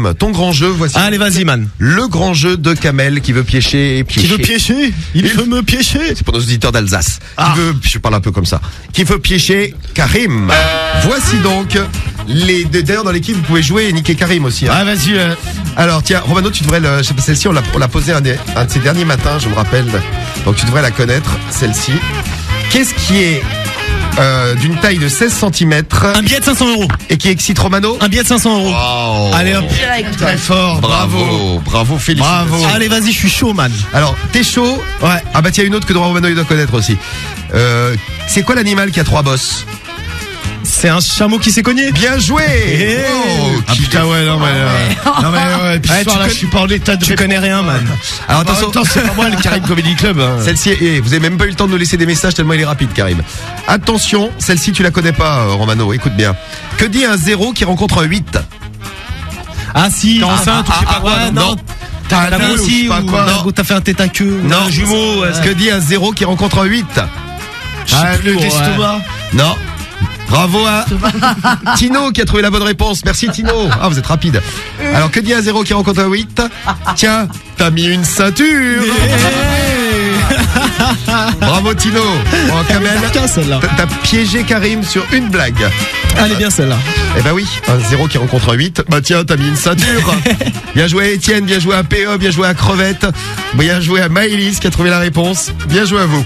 Karim, ton grand jeu, voici. Allez, vas-y, man. Le grand jeu de Kamel qui veut piéger et piéger. Qui veut piéger? Il veut me piéger. C'est pour nos auditeurs d'Alsace. Qui veut, je parle un peu comme ça. Qui veut piéger Karim. Voici donc d'ailleurs dans l'équipe vous pouvez jouer et niquer Karim aussi. Hein. Ah, vas-y. Alors tiens, Romano, tu devrais celle-ci on l'a posée un de ces derniers matins, je me rappelle. Donc tu devrais la connaître, celle-ci. Qu'est-ce qui est d'une taille de 16 cm. Un billet de 500 €. Et qui excite Romano? Un billet de 500 €. Wow. Allez hop. Très fort. Bravo, félicitations. Bravo. Allez, vas-y, je suis chaud, man. Alors, t'es chaud? Ouais. Ah bah tiens, une autre que Romano il doit connaître aussi. C'est quoi l'animal qui a 3 bosses? C'est un chameau qui s'est cogné. Bien joué. Oh, ah putain, ouais, non mais puis ce soir, là, je suis pas en état de. Tu connais rien, man. Alors attention, c'est pas moi le Karim Comedy Club. Hein. Celle-ci, vous avez même pas eu le temps de nous laisser des messages tellement il est rapide, Karim. Attention, celle-ci tu la connais pas, Romano. Écoute bien. Que dit un 0 qui rencontre un 8? Ah si. T'es enceinte ou je sais pas quoi. Non. T'as un boule, aussi ou t'as fait un tête à queue. Non, un jumeau. Que dit un 0 qui rencontre un 8? Le l'estomac. Non. Bravo à Tino qui a trouvé la bonne réponse. Merci Tino. Ah, vous êtes rapide. Alors, que dit un 0 qui rencontre un 8? Tiens, t'as mis une ceinture. Bravo Tino. Bon, Kamel, t'as piégé Karim sur une blague. Elle est bien celle-là. Eh ben oui, un 0 qui rencontre un 8. Bah tiens, t'as mis une ceinture. Bien joué à Étienne, bien joué à PE, bien joué à Crevette, bien joué à Maëlys qui a trouvé la réponse. Bien joué à vous.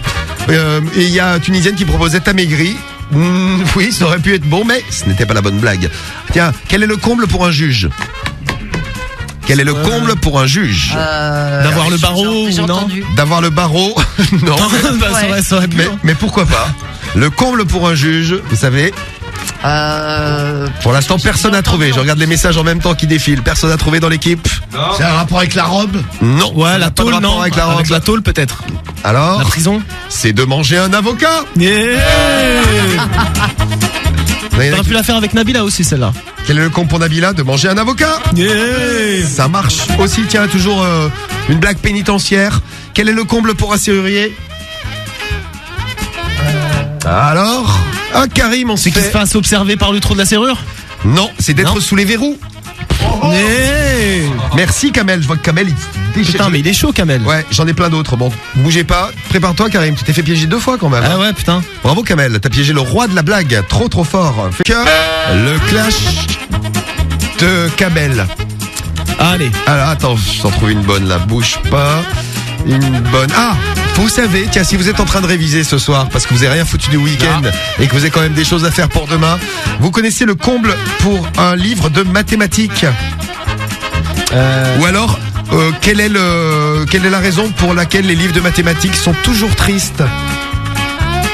Et il y a Tunisienne qui proposait t'as maigri. Oui, ça aurait pu être bon, mais ce n'était pas la bonne blague. Tiens, quel est le comble pour un juge? Quel est le comble pour un juge? D'avoir le barreau ou non? D'avoir le barreau? Non. Bah, ça aurait pu. Mais pourquoi pas? Le comble pour un juge, vous savez? Pour l'instant, personne n'a trouvé. Je regarde les messages en même temps qui défilent. Personne n'a trouvé dans l'équipe. C'est un rapport avec la robe? Non. Ouais, la tôle, non. Avec la robe. Avec la tôle, peut-être. Alors? La prison? C'est de manger un avocat. T'aurais pu la faire avec Nabila aussi, celle-là. Quel est le comble pour Nabila? De manger un avocat. Ça marche aussi. Tiens, toujours une blague pénitentiaire. Quel est le comble pour un serrurier? Alors? Ah, Karim, on sait qu'il se fasse observer par le trou de la serrure? Non, c'est d'être sous les verrous. Merci Kamel, je vois que Kamel putain, mais il est chaud Kamel. Ouais, j'en ai plein d'autres. Bon, bougez pas. Prépare-toi Karim, tu t'es fait piéger 2 fois quand même. Ah ouais, putain. Bravo Kamel, t'as piégé le roi de la blague. Trop fort. Fait que le clash de Kamel. Allez. Alors attends, je t'en trouve une bonne là. Bouge pas. Une bonne. Ah, vous savez, tiens, si vous êtes en train de réviser ce soir parce que vous avez rien foutu du week-end et que vous avez quand même des choses à faire pour demain, vous connaissez le comble pour un livre de mathématiques? Ou alors, quelle est la raison pour laquelle les livres de mathématiques sont toujours tristes?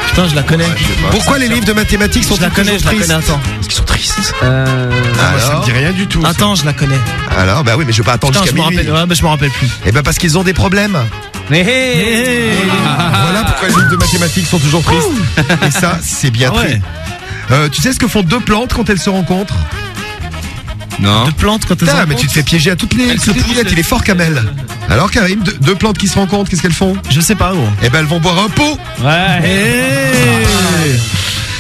Putain, je la connais. Pourquoi les livres de mathématiques sont toujours tristes? Attends. Parce qu'ils sont tristes. Moi, ça me dit rien du tout. Attends, je la connais. Alors, bah oui, mais je vais pas attendre jusqu'à minuit. Je me rappelle plus. Eh ben parce qu'ils ont des problèmes. Voilà pourquoi les livres de mathématiques sont toujours tristes. Et ça, c'est bien triste. Tu sais ce que font 2 plantes quand elles se rencontrent? Non. 2 plantes quand elles se rencontrent. Mais tu te fais piéger à toutes les poulettes. Il est fort Kamel. Alors Karim, 2 plantes qui se rencontrent, qu'est-ce qu'elles font? Je sais pas gros. Eh ben elles vont boire un pot. Ouais.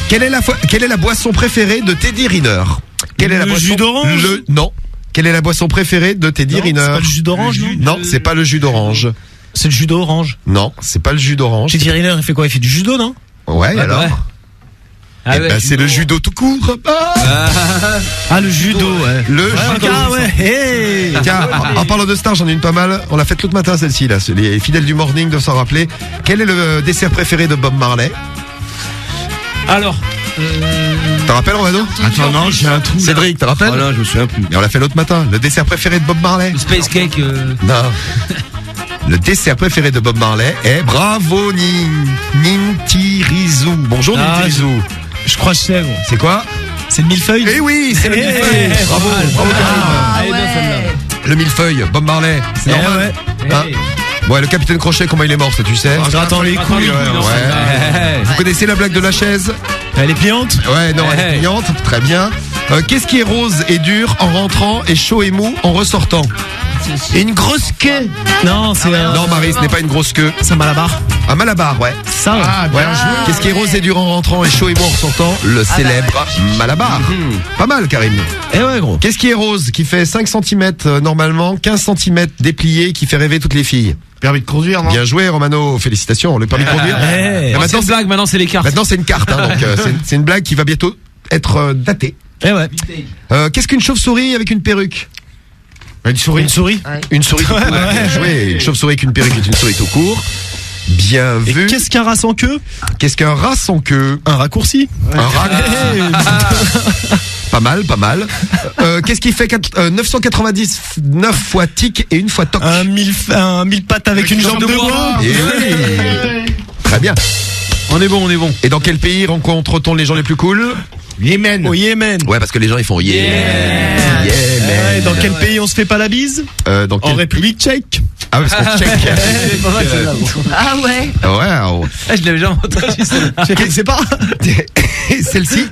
Quelle est la boisson préférée de Teddy Riner? Le jus d'orange? Non. Quelle est la boisson préférée de Teddy Riner? C'est pas le jus d'orange, non? Non, c'est pas le jus d'orange. C'est le jus d'orange. Non, c'est pas le jus d'orange. Teddy Riner, il fait quoi? Il fait du judo, non? Ouais, alors. Ouais. Eh ben, c'est le judo tout court. Ah, le judo, ouais. Le judo. Ah, ouais. Tiens, en parlant de star, j'en ai une pas mal. On l'a faite l'autre matin, celle-ci, là. Les fidèles du morning doivent s'en rappeler. Quel est le dessert préféré de Bob Marley? Alors. T'en rappelles, Romano? Attends, non, j'ai un trou. Cédric, t'en rappelles? Oh non, je me souviens plus. Et on l'a fait l'autre matin. Le dessert préféré de Bob Marley? Le space cake. Non. Le dessert préféré de Bob Marley est bravo Nintirizou. Bonjour Nintirizou. Je crois que je sais, gros. C'est quoi? C'est le millefeuille? Eh oui, c'est le millefeuille. Bravo, Karim. Le millefeuille, Bob Marley. C'est normal. Hein? Ouais, le capitaine Crochet, comment il est mort, ça tu sais? En grattant les couilles. Ouais. Vous connaissez la blague de la chaise? Elle est pliante? Ouais, non, elle est pliante. Très bien. Qu'est-ce qui est rose et dur en rentrant et chaud et mou en ressortant? Une grosse queue. Non, c'est Non, Marie, ce n'est pas une grosse queue. c'est un malabar. Un malabar, ouais. Ça, Ah, Ouais. bien joué. Qu'est-ce qui est rose et dur en rentrant et chaud et bon en ressortant? Le célèbre malabar. Pas mal, Karim. Eh ouais, gros. Qu'est-ce qui est rose, qui fait 5 cm normalement, 15 cm déplié, qui fait rêver toutes les filles? Permis de conduire, non? Bien joué, Romano. Félicitations, le permis de conduire. Eh. Et C'est une blague, maintenant c'est les cartes. maintenant, c'est une carte, hein, donc c'est une blague qui va bientôt être datée. Eh ouais. Qu'est-ce qu'une chauve-souris avec une perruque? Une souris. Une souris. Une souris tout court. Bien joué. Une chauve-souris avec une perruque est une souris tout court. Bien Et vu. qu'est-ce qu'un rat sans queue? Qu'est-ce qu'un rat sans queue? Un raccourci. Un rat. Pas mal, pas mal. Qu'est-ce qui fait 999 fois tic et une fois toc? Un mille pattes avec une jambe de bois. Eh oui. Très bien. On est bon, on est bon. Et dans quel pays rencontre-t-on les gens les plus cool? Yémen. Au Yémen. Ouais, parce que les gens ils font yeah. Eh ouais, dans quel pays on se fait pas la bise? Dans En quel... République tchèque. Ah ouais, parce qu'on check. C'est pas mal celle-là. Ah ouais. Wow. Ah, je l'avais jamais entendu celle-là. Je sais pas. Et celle-ci,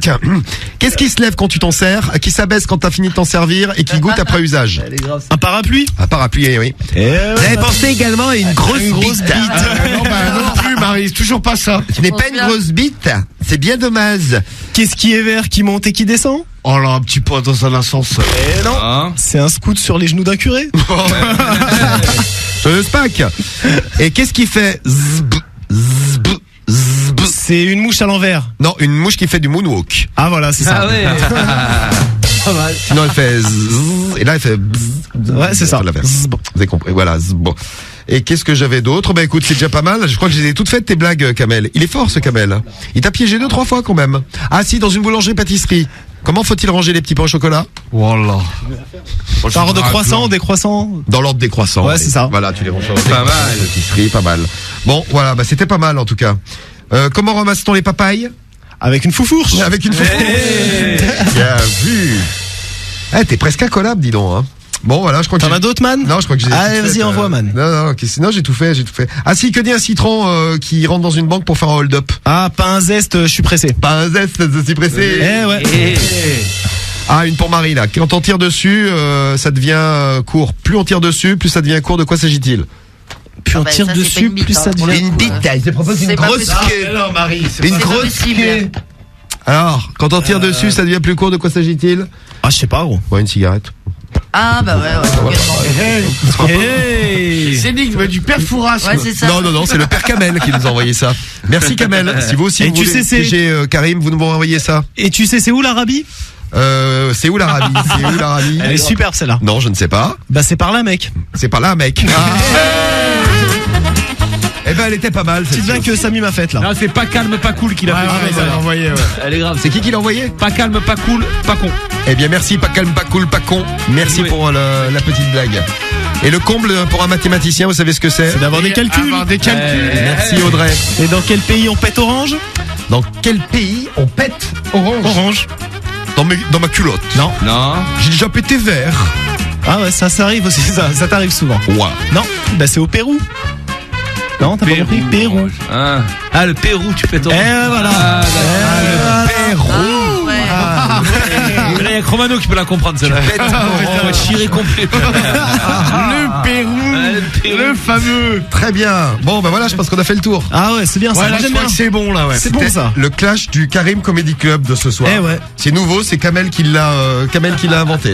qu'est-ce qui se lève quand tu t'en sers, qui s'abaisse quand t'as fini de t'en servir et qui goûte après usage? Un parapluie. Un parapluie, oui. Vous avez pensé également à une grosse bite. Non, bah non plus, Marie, c'est toujours pas ça. Ce n'est pas une grosse bite, c'est bien dommage. Qu'est-ce qui est vert, qui monte et qui descend? Oh là, un petit point dans un ascenseur. Eh non. Hein C'est un scout sur les genoux d'un curé. Le SPAC. Et qu'est-ce qui fait zb, zb, zb? C'est une mouche à l'envers. Non, une mouche qui fait du moonwalk. Ah voilà, c'est ça. Ah ouais. Pas mal. Sinon elle fait zzz, et là elle fait bzz. Ouais, c'est ça. Faut la faire. Vous avez compris, voilà. Bon. Et qu'est-ce que j'avais d'autre? Bah écoute, c'est déjà pas mal. Je crois que je les ai toutes faites tes blagues, Kamel. Il est fort ce Kamel. Il t'a piégé 2-3 fois quand même. Ah si, dans une boulangerie-pâtisserie. Comment faut-il ranger les petits pains au chocolat? Voilà. Par ordre croissant, décroissant. Dans l'ordre des croissants. Ouais, c'est ça. Voilà, tu les ranges. Pas mal. Pâtisserie, pas mal. Bon, voilà, bah c'était pas mal en tout cas. Comment ramasse-t-on les papayes? Avec une foufourche. Avec une fourche. Bien vu. Eh, t'es presque incollable, dis donc. Hein. Bon, voilà, je crois que T'en as d'autres, man? Non, je crois que j'ai. Allez, vas-y, envoie, man. Non, ok, sinon j'ai tout fait. Ah si, que dit un citron qui rentre dans une banque pour faire un hold-up? Ah, pas un zeste, je suis pressé. Pas un zeste, je suis pressé. Eh ouais. Ah, une pour Marie là. Quand on tire dessus, ça devient court. Plus on tire dessus, plus ça devient court. De quoi s'agit-il? Plus on bah, tire ça, c'est pas dessus, une bite, plus hein, ça pour le devient. coup. il se propose C'est pas possible. Non, Marie, c'est Une C'est pas grosse possible. queue. Alors, quand on tire dessus, ça devient plus court. De quoi s'agit-il? Ah, je sais pas, gros. Ouais, une cigarette. Ah bah ouais. Hey. C'est du père Fouras. Ouais, c'est ça. Non, c'est le père Kamel qui nous a envoyé ça. Merci Kamel. Si vous aussi Et vous tu voulez sais, c'est- piéger Karim, vous nous envoyez ça. Et tu sais, c'est où l'Arabie? C'est où l'Arabie? C'est où l'Arabie? Elle est superbe, celle-là. Non, je ne sais pas. Bah, c'est par là, mec. C'est pas là, mec. Eh ben, elle était pas mal. C'est celle-ci. bien que Samy m'a faite, là. Non, c'est pas calme, pas cool qu'il a fait. ça l'a envoyé, ouais. Elle est grave. C'est qui l'a envoyé? Pas calme, pas cool, pas con. Eh bien, merci, pas calme, pas cool, pas con. Merci Oui. pour la petite blague. Et le comble pour un mathématicien, vous savez ce que c'est? C'est d'avoir des calculs. Avoir des calculs. Merci Audrey. Et dans quel pays on pète orange? Dans quel pays on pète orange? Orange. Dans ma culotte. Non. Non. J'ai déjà pété vert. Ah ouais, ça arrive aussi, ça t'arrive souvent. Ouais. Non, bah c'est au Pérou. Non, t'as pas compris? Pérou. Ah, le Pérou, tu pètes Eh orange. voilà. Ah, Pérou. Ah ouais. Là, il y a Romano qui peut la comprendre, celle-là. Pète On va chier complet. Le Pérou. Le fameux. Très bien. Bon, ben voilà, je pense qu'on a fait le tour. Ah ouais, c'est bien ça. Ouais, là, Moi, je j'aime crois bien. que c'est bon, là, ouais. C'est bon C'était ça. Le clash du Karim Comedy Club de ce soir. Eh ouais. C'est nouveau, c'est Kamel qui l'a inventé.